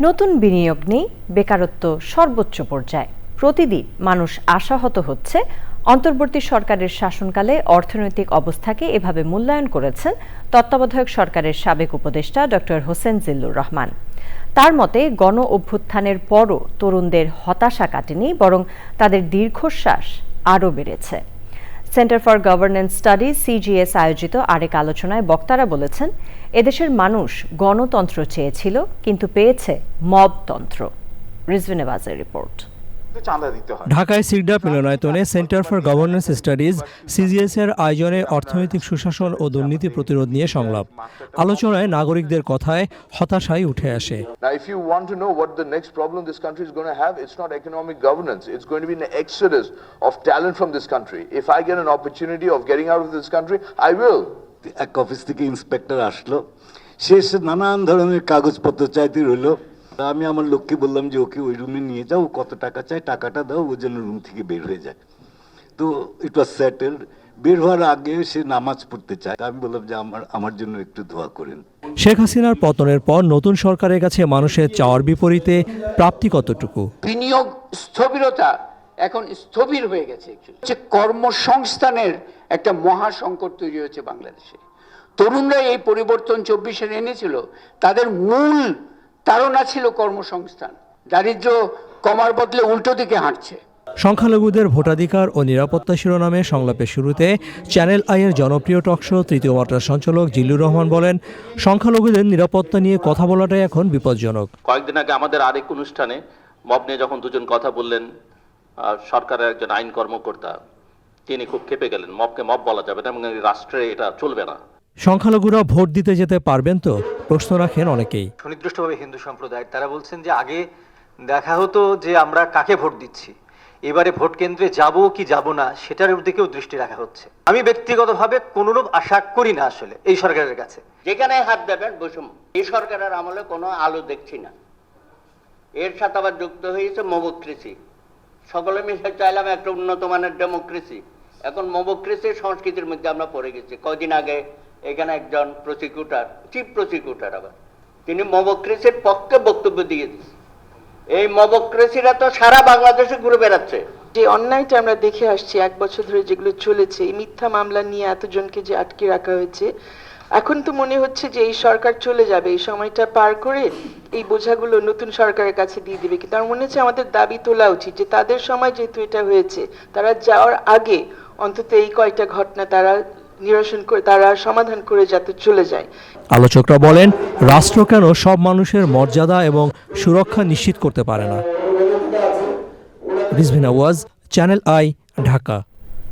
নতুন বিনিয়োগ নেই, বেকারত্ব সর্বোচ্চ পর্যায়ে। প্রতিদিন মানুষ আশাহত হচ্ছে। অন্তর্বর্তী সরকারের শাসনকালে অর্থনৈতিক অবস্থাকে এভাবে মূল্যায়ন করেছেন তত্ত্বাবধায়ক সরকারের সাবেক উপদেষ্টা ডক্টর হোসেন জিল্লুর রহমান। তার মতে, গণ অভ্যুত্থানের পরও তরুণদের হতাশা কাটেনি, বরং তাদের দীর্ঘশ্বাস আরও বেড়েছে। Centre for governance studies CGS আয়োজিত আরেক আলোচনায় বক্তারা বলেছেন, এদেশের মানুষ গণতন্ত্র চেয়েছিল, কিন্তু পেয়েছে মবতন্ত্র। রিজভি নেওয়াজের রিপোর্ট। ঢাকায় সিরডাপ মিলনায়তনে centre for governance studies CGS এর আয়োজনে অর্থনৈতিক সুশাসন ও দুর্নীতি প্রতিরোধ নিয়ে সংলাপ। আলোচনায় নাগরিকদের কথায় হতাশাই উঠে আসে। Now, if you want to know what the next problem this country is going to have, it's not economic governance. It's going to be an exodus of talent from this country. If I get an opportunity of getting out of this country, I will. এক office থেকে inspector আসলো, সে নানান ধরনের কাগজপত্র চাইতে রইলো। আমি আমার লোককে বললাম যে ওকে ওই রুমে নিয়ে যাও, কত টাকা চাই টাকাটা দাও, ও যেন রুম থেকে বের হয়ে যায়। তো ইট ওয়াজ সেটেলড। বের হওয়ার আগে সে নামাজ পড়তে চায়। আমি বললাম যে আমার জন্য একটু দোয়া করেন। শেখ হাসিনার পতনের পর নতুন সরকারের কাছে মানুষের চাওয়ার বিপরীতে প্রাপ্তি কতটুকু? বিনিয়োগ স্থবিরতা এখন স্থবির হয়ে গেছে। যে কর্মসংস্থানের একটা মহা সংকট তৈরি হয়েছে বাংলাদেশে। তরুণরা এই পরিবর্তন 24-এ এনেছিল, তাদের মূল তাড়না ছিল কর্মসংস্থান। দারিদ্র্য কমার বদলে উল্টো দিকে হাঁটছে। সংখ্যালঘুদের ভোটাধিকার ও নিরাপত্তা শিরোনামে সংলাপের শুরুতে চ্যানেল আইয়ের জনপ্রিয় টকশো তৃতীয় মাত্রার সঞ্চালক জিল্লুর রহমান বলেন, সংখ্যালঘুদের নিরাপত্তা নিয়ে কথা বলাটাই এখন বিপজ্জনক। কয়েকদিন আগে আমাদের আরেক অনুষ্ঠানে মব নিয়ে যখন দুজন কথা বললেন, সরকারের একজন আইন কর্মকর্তা তিনি খুব ক্ষেপে গেলেন। মবকে মব বলা যাবে না এবং রাষ্ট্রে এটা চলবে না। সংখ্যালঘুরা ভোট দিতে যেতে পারবেন তো, প্রশ্ন রাখেন অনেকেই। সুনির্দিষ্টভাবে হিন্দু সম্প্রদায় তারা বলছেন যে আগে দেখা হতো যে আমরা কাকে ভোট দিচ্ছি, এবারে ভোট কেন্দ্রে যাব কি যাব না সেটার দিকেও দৃষ্টি রাখা হচ্ছে। আমি ব্যক্তিগতভাবে কোনরূপ আশা করি না আসলে এই সরকারের কাছে। যেখানে হাত দেবেন বসুন। এই সরকারের আমলে কোনো আলো দেখছি না। এর সাথে আবার যুক্ত হয়েছে মবক্রেসি। সকলে মিলে চাইলাম একটা উন্নত মানের ডেমোক্রেসি, এখন মবক্রেসির সংস্কৃতির মধ্যে আমরা পড়ে গেছি। কয়দিন আগে এখানে একজন প্রসিকিউটর, চিফ প্রসিকিউটর, আবার তিনি মবক্রেসির পক্ষে বক্তব্য দিয়ে দিয়েছেন। এই মবক্রেসিরা তো সারা বাংলাদেশে ঘুরে বেড়াচ্ছে। যে অন্যায়টা আমরা দেখে আসছি 1 বছর ধরে যেগুলো চলেছে, এই মিথ্যা মামলা নিয়ে এতজনকে যে আটকে রাখা হয়েছে, এখন তো মনে হচ্ছে যে এই সরকার চলে যাবে, এই সময়টা পার করে এই বোঝাগুলো নতুন সরকারের কাছে দিয়ে দিবে। কিন্তু আমার মনে হচ্ছে আমাদের দাবি তোলা উচিত যে তাদের সময় যেহেতু এটা হয়েছে, তারা যাওয়ার আগে অন্তত এই কয়টা ঘটনা তারা নিরসন করে, তারা সমাধান করে যাতে চলে যায়। আলোচকরা বলেন, রাষ্ট্র কেন সব মানুষের মর্যাদা এবং সুরক্ষা নিশ্চিত করতে পারে না। Rizvi Nawaz, channel I, Dhaka.